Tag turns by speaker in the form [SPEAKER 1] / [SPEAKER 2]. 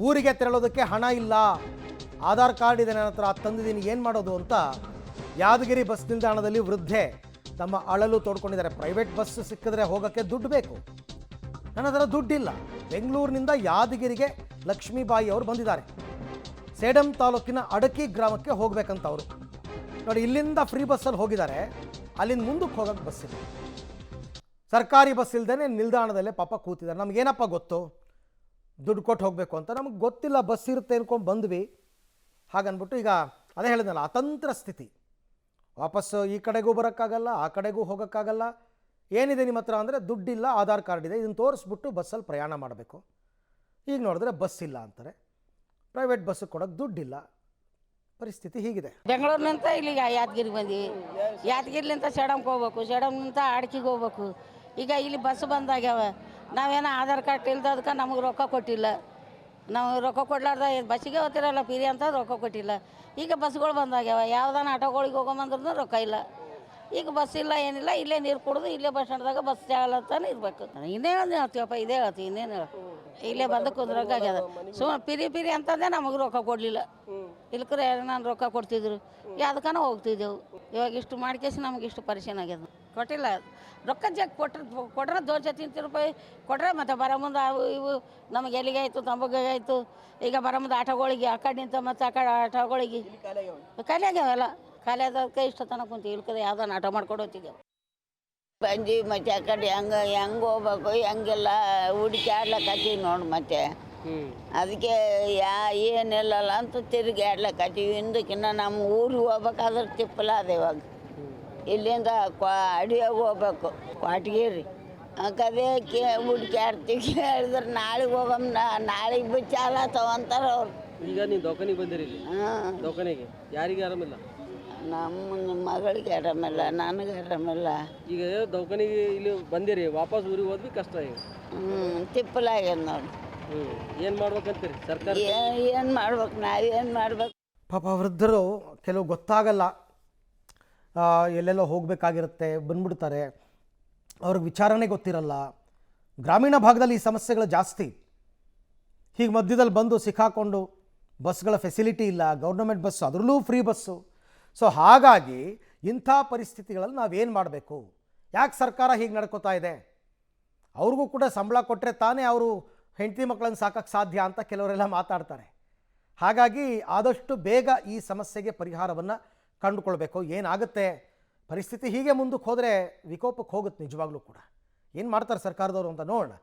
[SPEAKER 1] ಊರಿಗೆ ತೆರಳೋದಕ್ಕೆ ಹಣ ಇಲ್ಲ, ಆಧಾರ್ ಕಾರ್ಡ್ ಇದೆ ನನ್ನ ಹತ್ರ, ಅದು ತಂದಿದ್ದೀನಿ, ಏನು ಮಾಡೋದು ಅಂತ ಯಾದಗಿರಿ ಬಸ್ ನಿಲ್ದಾಣದಲ್ಲಿ ವೃದ್ಧೆ ತಮ್ಮ ಅಳಲು ತೋಡ್ಕೊಂಡಿದ್ದಾರೆ. ಪ್ರೈವೇಟ್ ಬಸ್ ಸಿಕ್ಕಿದ್ರೆ ಹೋಗೋಕ್ಕೆ ದುಡ್ಡು ಬೇಕು, ನನ್ನ ಹತ್ರ ದುಡ್ಡಿಲ್ಲ. ಬೆಂಗಳೂರಿನಿಂದ ಯಾದಗಿರಿಗೆ ಲಕ್ಷ್ಮೀಬಾಯಿ ಅವರು ಬಂದಿದ್ದಾರೆ. ಸೇಡಂ ತಾಲೂಕಿನ ಅಡಕಿ ಗ್ರಾಮಕ್ಕೆ ಹೋಗ್ಬೇಕಂತ ಅವರು. ನೋಡಿ, ಇಲ್ಲಿಂದ ಫ್ರೀ ಬಸ್ಸಲ್ಲಿ ಹೋಗಿದ್ದಾರೆ, ಅಲ್ಲಿಂದ ಮುಂದಕ್ಕೆ ಹೋಗೋಕ್ಕೆ ಬಸ್ ಇಲ್ಲ. ಸರ್ಕಾರಿ ಬಸ್ ಇಲ್ದೇ ನಿಲ್ದಾಣದಲ್ಲೇ ಪಾಪ ಕೂತಿದ್ದಾರೆ. ನಮಗೇನಪ್ಪ ಗೊತ್ತು ದುಡ್ಡು ಕೊಟ್ಟು ಹೋಗಬೇಕು ಅಂತ, ನಮಗೆ ಗೊತ್ತಿಲ್ಲ, ಬಸ್ ಇರುತ್ತೆ ಅನ್ಕೊಂಡು ಬಂದ್ವಿ. ಹಾಗನ್ಬಿಟ್ಟು ಈಗ ಅದೇ ಹೇಳಿದ್ನಲ್ಲ, ಅತಂತ್ರ ಸ್ಥಿತಿ. ವಾಪಸ್ಸು ಈ ಕಡೆಗೂ ಬರೋಕ್ಕಾಗಲ್ಲ, ಆ ಕಡೆಗೂ ಹೋಗೋಕ್ಕಾಗಲ್ಲ. ಏನಿದೆ ನಿಮ್ಮ ಹತ್ರ ಅಂದರೆ ದುಡ್ಡಿಲ್ಲ, ಆಧಾರ್ ಕಾರ್ಡ್ ಇದೆ, ಇದನ್ನು ತೋರಿಸ್ಬಿಟ್ಟು ಬಸ್ಸಲ್ಲಿ ಪ್ರಯಾಣ ಮಾಡಬೇಕು. ಈಗ ನೋಡಿದ್ರೆ ಬಸ್ ಇಲ್ಲ ಅಂತಾರೆ, ಪ್ರೈವೇಟ್ ಬಸ್ಸು ಕೊಡೋಕ್ಕೆ ದುಡ್ಡಿಲ್ಲ. ಪರಿಸ್ಥಿತಿ ಹೀಗಿದೆ.
[SPEAKER 2] ಬೆಂಗಳೂರಿನಿಂದ ಇಲ್ಲಿಗೆ ಯಾದಗಿರಿಗೆ ಬಂದೀವಿ. ಯಾದಗಿರಿಲಿಂದ ಸೇಡಂಗೆ ಹೋಗ್ಬೇಕು, ಸೇಡಂನಿಂದ ಅಡಕಿಗೆ ಹೋಗ್ಬೇಕು. ಈಗ ಇಲ್ಲಿ ಬಸ್ ಬಂದಾಗ್ಯಾವ. ನಾವೇನೋ ಆಧಾರ್ ಕಾರ್ಡ್ ಇಲ್ದದಕ್ಕೆ ನಮಗೆ ರೊಕ್ಕ ಕೊಟ್ಟಿಲ್ಲ. ನಾವು ರೊಕ್ಕ ಕೊಡ್ಲಾರ್ದ ಬಸ್ಸಿಗೆ ಹೋಗ್ತಿರಲ್ಲ ಪಿರಿ ಅಂತ ರೊಕ್ಕ ಕೊಟ್ಟಿಲ್ಲ. ಈಗ ಬಸ್ಗಳು ಬಂದಾಗ್ಯಾವ. ಯಾವ್ದಾನ ಆಟೋಗಳಿಗೆ ಹೋಗೋಮಂದ್ರೂ ರೊಕ್ಕ ಇಲ್ಲ. ಈಗ ಬಸ್ ಇಲ್ಲ, ಏನಿಲ್ಲ, ಇಲ್ಲೇ ನೀರು ಕುಡಿದು ಇಲ್ಲೇ ಬಸ್ ಸ್ಟ್ಯಾಂಡ್ದಾಗ ಬಸ್ ಜಾಗಲತ್ತಾನೆ ಇರಬೇಕು. ಇನ್ನೇನು ಹೇಳ್ತೀವಪ್ಪ, ಇದೇ ಹೇಳ್ತೀವಿ, ಇನ್ನೇನು ಹೇಳ. ಇಲ್ಲೇ ಬಂದು ಕುಂದ್ರಕ್ಕಾಗ್ಯದ. ಪಿರಿ ಅಂತಂದೆ ನಮಗೆ ರೊಕ್ಕ ಕೊಡಲಿಲ್ಲ. ಇಲ್ಕರೆ ನಾನು ರೊಕ್ಕ ಕೊಡ್ತಿದ್ರು, ಯಾವ್ದಕ್ಕನ ಹೋಗ್ತಿದ್ದೆವು. ಇವಾಗ ಇಷ್ಟು ಮಾಡ್ಕೇಸಿ ನಮ್ಗೆ ಇಷ್ಟು ಪರಿಶಾನ ಆಗ್ಯದ. ಕೊಟ್ಟಿಲ್ಲ ರೊಕ್ಕ ಜಾಗ ಕೊಟ್ರೆ 230 ರೂಪಾಯಿ ಕೊಟ್ರೆ ಮತ್ತೆ ಬರೋ ಮುಂದೆ ಅವು ಇವು ನಮಗೆ ಎಲ್ಲಿಗೆ ಆಯಿತು, ತಂಬಗೆ ಆಯಿತು. ಈಗ ಬರೋ ಮುಂದೆ ಆಟೋಗಳಿಗೆ ಆ ಕಡೆ ನಿಂತ ಮತ್ತು ಆ ಕಡೆ ಆಟೋಗಳಿಗೆ ಖಾಲಿ ಆಗ್ಯಾವೆಲ್ಲ. ಖಾಲಿ ಆದಕ್ಕೆ ಇಷ್ಟ ತನಕ ಕುಂತೀವಿ. ಇಲ್ಕರೆ ಯಾವ್ದಾನ ಆಟೋ ಮಾಡ್ಕೊಂಡು ಹೋಗ್ತಿದ್ದೆವು.
[SPEAKER 3] ಬಂದು ಮತ್ತೆ ಆ ಕಡೆ ಹೆಂಗೆ ಹೋಗ್ಬೇಕು, ಹೆಂಗೆಲ್ಲ ಹುಡುಕಾಡ್ಲಕ್ಕತ್ತೀವಿ ನೋಡಿ. ಮತ್ತೆ ಅದಕ್ಕೆ ಏನಿಲ್ಲಲ್ಲ ಅಂತ ತಿರುಗಿ ಆಡ್ಲಕ್ಕತ್ತೀವಿ. ಹಿಂದಕ್ಕಿನ್ನ ನಮ್ಮ ಊರಿಗೆ ಹೋಗ್ಬೇಕಾದ್ರೆ ತಿಪ್ಪಲ ಅದ. ಇವಾಗ ಇಲ್ಲಿಂದ ಅಡಿಯಾಗ ಹೋಗ್ಬೇಕು, ಕ್ವಾಟ್ಗೇರಿ ಅದೇ ಹುಡುಕಾಡ್ತೀವಿ. ಹೇಳಿದ್ರೆ ನಾಳೆಗೆ ಹೋಗಮ್ಮ, ನಾಳೆಗೆ ಬಿಟ್ಟು ಚಾಲ ತಗೊಂತಾರೆ ಅವ್ರು.
[SPEAKER 4] ಈಗ ನೀವು ದವಾಖಾನಿಗೆ ಬಂದಿರಿ?
[SPEAKER 3] ಹಾಂ,
[SPEAKER 4] ದವಾಖಾನೆಗೆ ಯಾರಿಗೆ ಆರಾಮಿಲ್ಲ?
[SPEAKER 3] ನಮ್ಮ ಮಗಳಿಗೆ ಆರಾಮಿಲ್ಲ, ನನಗೆ ಆರಾಮಿಲ್ಲ.
[SPEAKER 4] ಈಗ ದವಾಖಾನಿಗೆ ಇಲ್ಲಿ ಬಂದಿರಿ, ವಾಪಸ್ ಊರಿಗೆ ಹೋದ್ವಿ ಕಷ್ಟ ಈಗ.
[SPEAKER 3] ತಿಪ್ಪಲಾಗ್ಯದ ನೋಡಿ.
[SPEAKER 4] ಏನು ಮಾಡ್ಬೇಕಂತೀರಿ ಸರ್ಕಾರ?
[SPEAKER 3] ಏನು ಮಾಡ್ಬೇಕು, ನಾವೇನು ಮಾಡ್ಬೇಕು?
[SPEAKER 1] ಪಾಪ ವೃದ್ಧರು ಕೆಲವು ಗೊತ್ತಾಗಲ್ಲ, ಎಲ್ಲೆಲ್ಲೋ ಹೋಗಬೇಕಾಗಿರುತ್ತೆ, ಬಂದ್ಬಿಡ್ತಾರೆ, ಅವ್ರಿಗೆ ವಿಚಾರಣೆ ಗೊತ್ತಿರಲ್ಲ. ಗ್ರಾಮೀಣ ಭಾಗದಲ್ಲಿ ಈ ಸಮಸ್ಯೆಗಳು ಜಾಸ್ತಿ. ಹೀಗೆ ಮಧ್ಯದಲ್ಲಿ ಬಂದು ಸಿಕ್ಕಾಕೊಂಡು ಬಸ್ಗಳ ಫೆಸಿಲಿಟಿ ಇಲ್ಲ, ಗೌರ್ನಮೆಂಟ್ ಬಸ್ಸು, ಅದರಲ್ಲೂ ಫ್ರೀ ಬಸ್ಸು. ಸೊ ಹಾಗಾಗಿ ಇಂಥ ಪರಿಸ್ಥಿತಿಗಳಲ್ಲಿ ನಾವೇನು ಮಾಡಬೇಕು? ಯಾಕೆ ಸರ್ಕಾರ ಹೀಗೆ ನಡ್ಕೋತಾ ಇದೆ? ಅವ್ರಿಗೂ ಕೂಡ ಸಂಬಳ ಕೊಟ್ಟರೆ ತಾನೇ ಅವರು ಹೆಂಡತಿ ಮಕ್ಕಳನ್ನು ಸಾಕಕ್ಕೆ ಸಾಧ್ಯ ಅಂತ ಕೆಲವರೆಲ್ಲ ಮಾತಾಡ್ತಾರೆ. ಹಾಗಾಗಿ ಆದಷ್ಟು ಬೇಗ ಈ ಸಮಸ್ಯೆಗೆ ಪರಿಹಾರವನ್ನು ಕಂಡುಕೊಳ್ಬೇಕು. ಏನಾಗುತ್ತೆ ಪರಿಸ್ಥಿತಿ ಹೀಗೆ ಮುಂದಕ್ಕೆ ಹೋದರೆ ವಿಕೋಪಕ್ಕೆ ಹೋಗುತ್ತೆ ನಿಜವಾಗ್ಲೂ ಕೂಡ. ಏನು ಮಾಡ್ತಾರೆ ಸರ್ಕಾರದವರು ಅಂತ ನೋಡೋಣ.